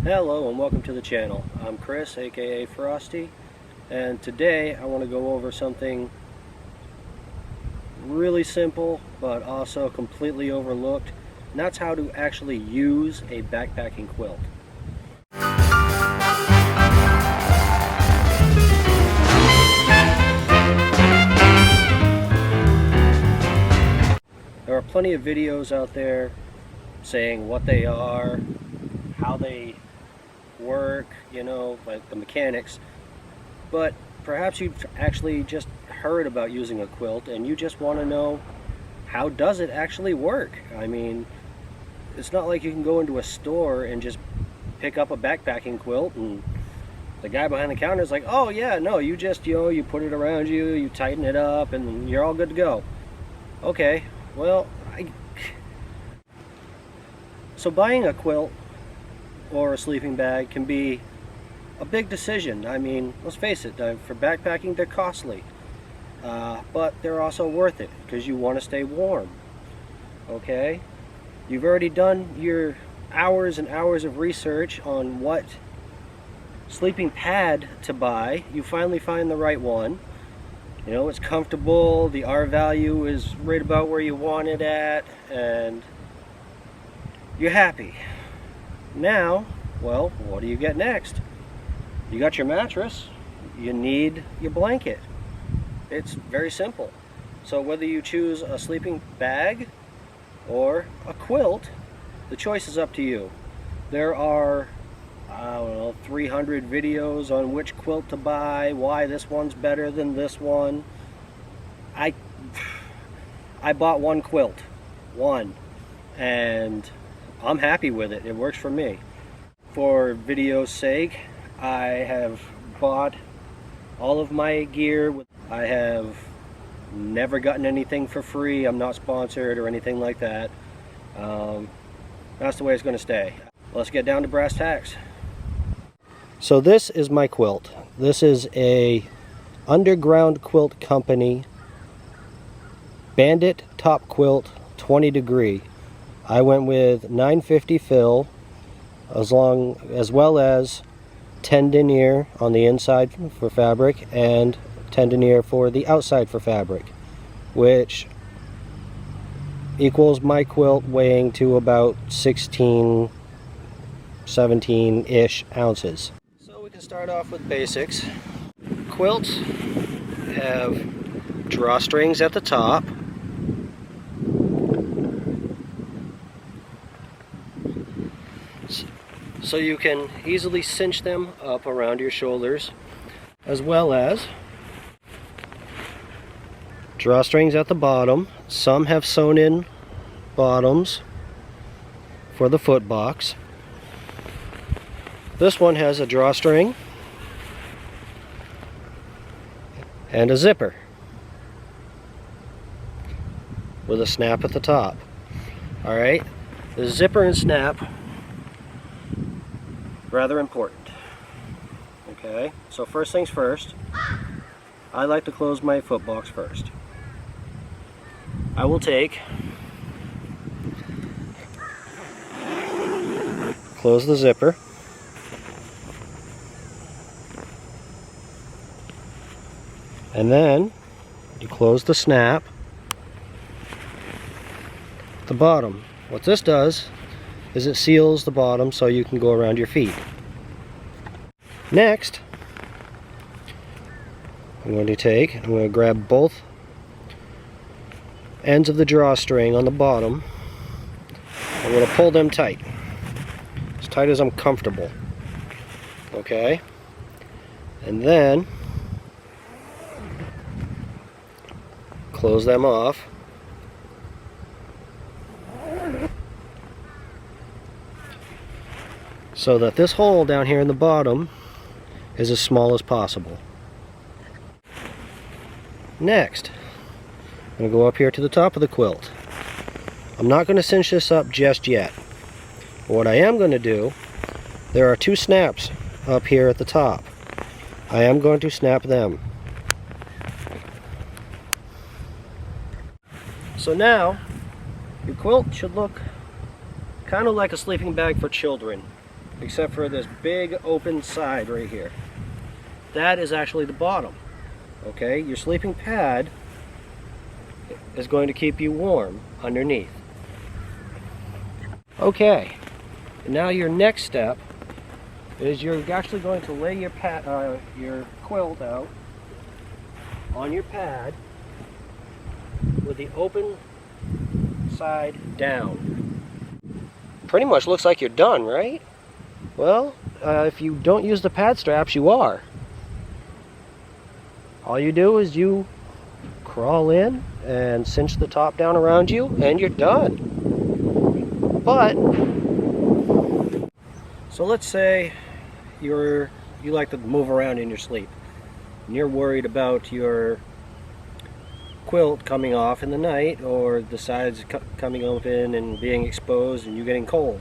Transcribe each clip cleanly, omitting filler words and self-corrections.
Hello and welcome to the channel. I'm Chris, aka Frosty, and today I want to go over something really simple but also completely overlooked, and that's how to actually use a backpacking quilt. There are plenty of videos out there saying what they are, how they work, you know, like the mechanics, but perhaps you've actually just heard about using a quilt and you just want to know, how does it actually work? I mean, it's not like you can go into a store and just pick up a backpacking quilt and the guy behind the counter is like, oh yeah, no, you just, you put it around you, you tighten it up and you're all good to go. Okay, well, so buying a quilt or a sleeping bag can be a big decision. I mean, let's face it, for backpacking they're costly, but they're also worth it because you want to stay warm. Okay, you've already done your hours and hours of research on what sleeping pad to buy. You finally find the right one. You know, it's comfortable, the R value is right about where you want it at, and you're happy. Now, well, what do you get next? You got your mattress, you need your blanket. It's very simple. So whether you choose a sleeping bag or a quilt, the choice is up to you. There are, I don't know, 300 videos on which quilt to buy, why this one's better than this one. I bought one quilt, and I'm happy with it. It works for me. For video's sake, I have bought all of my gear. I have never gotten anything for free. I'm not sponsored or anything like that. That's the way it's going to stay. Let's get down to brass tacks. So this is my quilt. This is a Underground Quilt Company Bandit Top Quilt 20 degree. I went with 950 fill, as well as 10 denier on the inside for fabric and 10 denier for the outside for fabric, which equals my quilt weighing to about 16, 17-ish ounces. So we can start off with basics. Quilts have drawstrings at the top, so you can easily cinch them up around your shoulders, as well as drawstrings at the bottom. Some have sewn in bottoms for the foot box. This one has a drawstring and a zipper with a snap at the top. Alright, the zipper and snap, rather important. Okay, so first things first, I like to close my foot box first. I will close the zipper, and then you close the snap at the bottom. What this does is it seals the bottom so you can go around your feet. Next, I'm going to grab both ends of the drawstring on the bottom. I'm going to pull them tight, as tight as I'm comfortable. Okay? And then close them off. So that this hole down here in the bottom is as small as possible. Next, I'm going to go up here to the top of the quilt. I'm not going to cinch this up just yet. But what I am going to do, there are two snaps up here at the top. I am going to snap them. So now, your quilt should look kind of like a sleeping bag for children. except for this big open side right here. That is actually the bottom. Okay, your sleeping pad is going to keep you warm underneath. Okay, now your next step is you're actually going to lay your quilt out on your pad with the open side down. Pretty much looks like you're done, right? Well, if you don't use the pad straps, you are. All you do is you crawl in and cinch the top down around you, and you're done. But so let's say you like to move around in your sleep, and you're worried about your quilt coming off in the night, or the sides coming open and being exposed and you getting cold.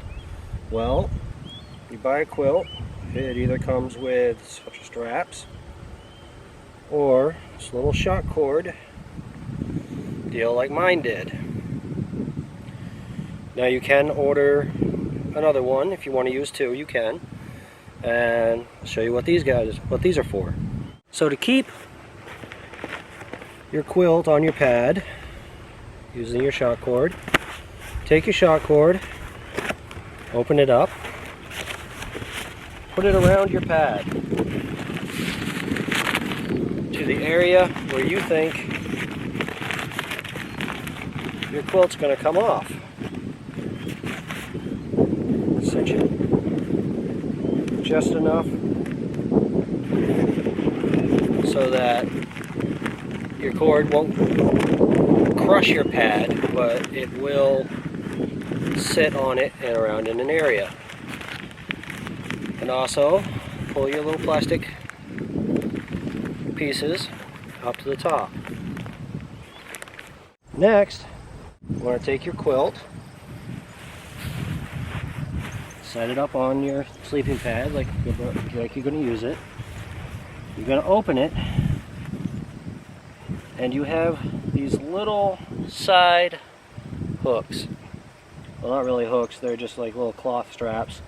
Well, you buy a quilt. It either comes with straps or this little shock cord deal like mine did. Now you can order another one if you want to use two, you can. And I'll show you what these are for. So to keep your quilt on your pad using your shock cord, take your shock cord, open it up, put it around your pad to the area where you think your quilt's going to come off. Cinch it just enough so that your cord won't crush your pad, but it will sit on it and around in an area. And also pull your little plastic pieces up to the top. Next, you want to take your quilt, set it up on your sleeping pad like you're going to use it. You're going to open it, and you have these little side hooks. Well, not really hooks, they're just like little cloth straps.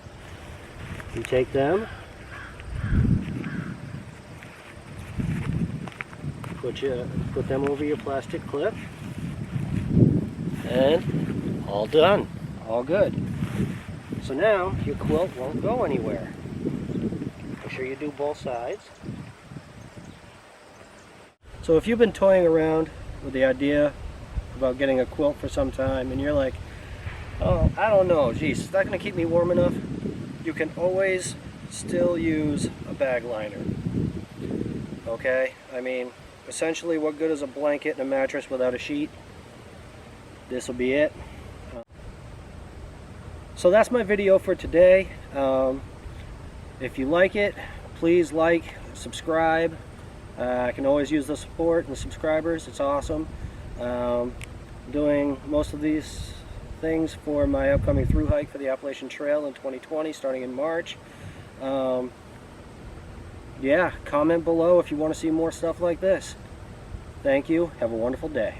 You take them, put them over your plastic clip, and all done, all good. So now your quilt won't go anywhere. Make sure you do both sides. So if you've been toying around with the idea about getting a quilt for some time and you're like, oh, I don't know, geez, is that going to keep me warm enough? You can always still use a bag liner. Okay? I mean, essentially what good is a blanket and a mattress without a sheet? This will be it. So that's my video for today. If you like it, please like, subscribe. I can always use the support and the subscribers. It's awesome. Doing most of these things for my upcoming thru hike for the Appalachian Trail in 2020, starting in March. Yeah, comment below if you want to see more stuff like this. Thank you. Have a wonderful day.